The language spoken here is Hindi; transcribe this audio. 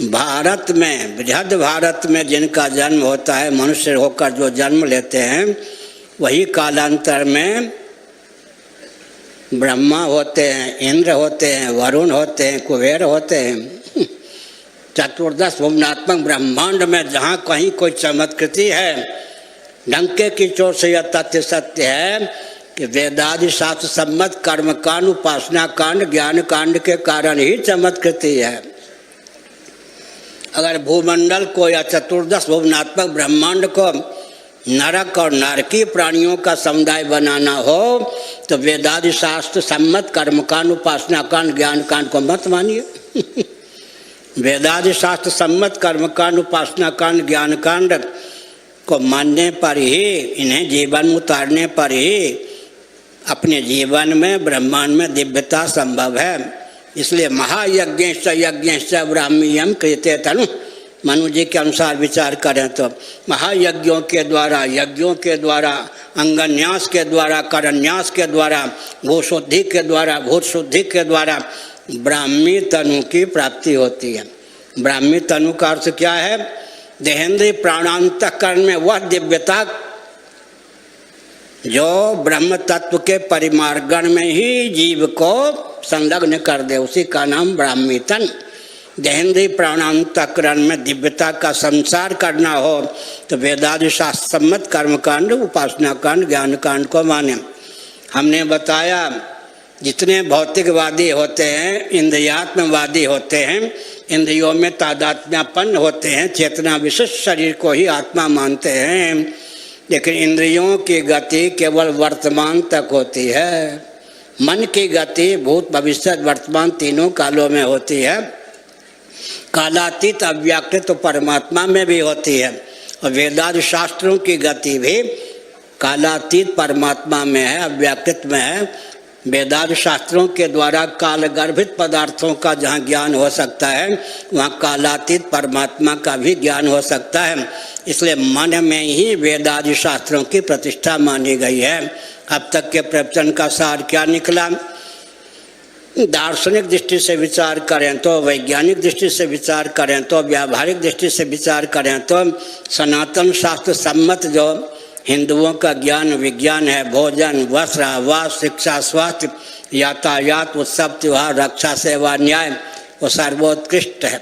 भारत में, बृहद भारत में जिनका जन्म होता है, मनुष्य होकर जो जन्म लेते हैं, वही कालांतर में ब्रह्मा होते हैं, इंद्र होते हैं, वरुण होते हैं, कुबेर होते हैं। चतुर्दश भुवनात्मक ब्रह्मांड में जहाँ कहीं कोई चमत्कृति है, डंके की चोट से यह तथ्य सत्य है कि वेदादि शास्त्र सम्मत कर्म कांड, उपासना कांड, ज्ञान कांड के कारण ही चमत्कृति है। अगर भूमंडल को या चतुर्दश भुवनात्मक ब्रह्मांड को नरक और नारकीय प्राणियों का समुदाय बनाना हो तो वेदादि शास्त्र सम्मत कर्मकांड, उपासना कांड, ज्ञान कांड को मत मानिए। वेदादि शास्त्र सम्मत कर्मकांड, उपासना कांड, ज्ञान कांड को मानने पर ही, इन्हें जीवन में उतारने पर ही अपने जीवन में ब्रह्मांड में दिव्यता संभव है। इसलिए महायज्ञश्च यज्ञश्च ब्राह्मीयम कृते तनु, मनु जी के अनुसार विचार करें तो महायज्ञों के द्वारा, यज्ञों के द्वारा, अंगन्यास के द्वारा, करन्यास के द्वारा, भूशुद्धि के द्वारा, भूत शुद्धि के द्वारा ब्राह्मी तनु की प्राप्ति होती है। ब्राह्मी तनु का अर्थ क्या है? देहेंद्रीय प्राणांतकरण में वह दिव्यता जो ब्रह्म तत्व के परिमार्गण में ही जीव को संलग्न कर दे, उसी का नाम ब्राह्मी तन। देहेंद्रीय प्राणांतकरण में दिव्यता का संसार करना हो तो वेदादि शास्त्र सम्मत कर्मकांड, उपासना कांड, ज्ञान कांड को माने। हमने बताया जितने भौतिकवादी होते हैं, इंद्रियात्मवादी होते हैं, इंद्रियों में तादात्म्यपन्न होते हैं, चेतना विशिष्ट शरीर को ही आत्मा मानते हैं, लेकिन इंद्रियों की गति केवल वर्तमान तक होती है। मन की गति भूत भविष्य वर्तमान तीनों कालों में होती है। कालातीत अव्याकृत तो परमात्मा में भी होती है, और वेदादि शास्त्रों की गति भी कालातीत परमात्मा में है, अव्याकृत में है। वेदादि शास्त्रों के द्वारा कालगर्भित पदार्थों का जहाँ ज्ञान हो सकता है, वहाँ कालातीत परमात्मा का भी ज्ञान हो सकता है। इसलिए मन में ही वेदादि शास्त्रों की प्रतिष्ठा मानी गई है। अब तक के प्रवचन का सार क्या निकला? दार्शनिक दृष्टि से विचार करें तो, वैज्ञानिक दृष्टि से विचार करें तो, व्यावहारिक दृष्टि से विचार करें तो सनातन शास्त्र सम्मत जो हिंदुओं का ज्ञान विज्ञान है, भोजन, वस्त्र, आवास, शिक्षा, स्वास्थ्य, यातायात, उत्सव, त्योहार, रक्षा, सेवा, न्याय, वो सर्वोत्कृष्ट है।